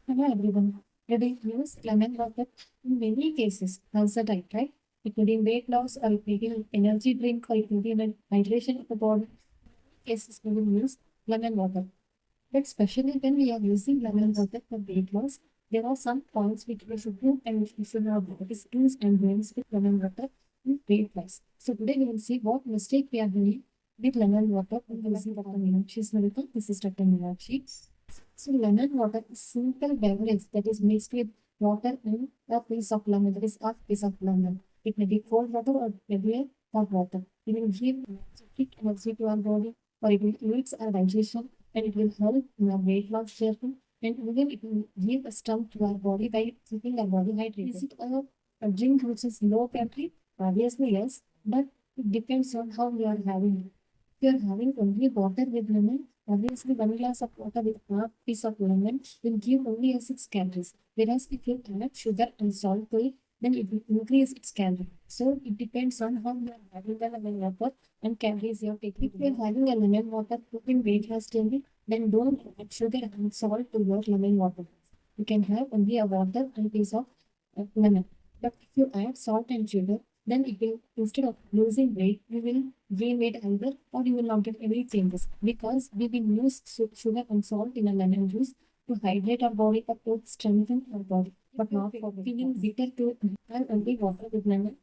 Hello everyone. Today we use lemon water in many cases as a diet, right? Including weight loss or including energy drink or including hydration of the body. Cases we will use lemon water. But especially when we are using lemon water for weight loss, there are some points which we should do and which we should not do. That is do's and don'ts with lemon water in weight loss. So today we will see what mistake we are doing with lemon water when using Dr. Meenakshi's medical. This is Dr. Meenakshi. So lemon water is simple beverage that is mixed with water and a piece of lemon. That is half piece of lemon. It may be cold water or it may be a hot water. It will give quick energy to our body, or it will aids our digestion, and it will help in our weight loss journey. And even it will give a strength to our body by keeping our body hydrated. Is it a drink which is low calorie? Obviously, yes, but it depends on how you are having it. If you are having only water with lemon, obviously, 1 glass of water with half piece of lemon will give only a 6 calories. Whereas if you add sugar and salt to it, then it will increase its calorie. So it depends on how you are having the lemon water and calories you are taking. If you are having a lemon water in weight loss journey, then don't add sugar and salt to your lemon water. You can have only a water and piece of lemon. But if you add salt and sugar, then it will, instead of losing weight, you will gain weight either, or you will not get any changes, because we will use sugar and salt in a lemon juice to hydrate our body or to strengthen our body, but not for feeling bitter to add only water with lemon.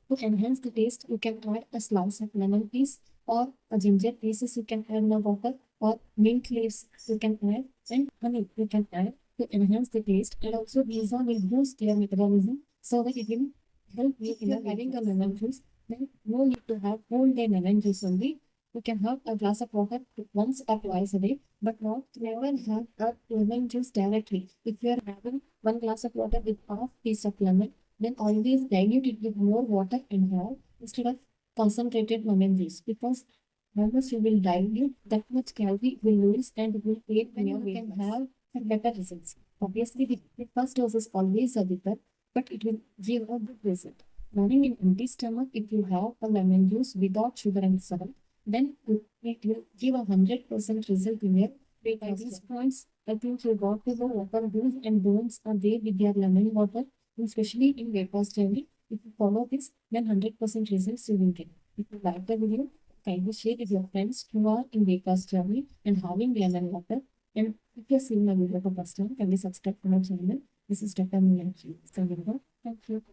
To enhance the taste, you can add a slice of lemon piece or a ginger pieces you can add in the water, or mint leaves you can add, and honey you can add to enhance the taste. And also these all will boost your metabolism so that it will help you in having a lemon juice. Then no need to have whole day lemon juice only. You can have a glass of water once or twice a day, but not never have a lemon juice directly. If you are having 1 glass of water with half piece of lemon, then always dilute it with more water and have, instead of concentrated lemon juice, because how much you will dilute, that much calorie will lose and it will aid when you can have a better results. Obviously, the first dose is always a bitter, but it will give a good result. Morning in empty stomach, if you have a lemon juice without sugar and salt, then it will give 100% result in your weight. By these points, I think you got to know what are do's and don'ts are there with your lemon water, especially in weight loss journey. If you follow this, then 100% results you will get. If you like the video, kindly share with your friends who are in weight loss journey and having lemon water. And if you're seeing my video for first time, kindly subscribe to my channel. This is Dr. Meenakshi. Thank you.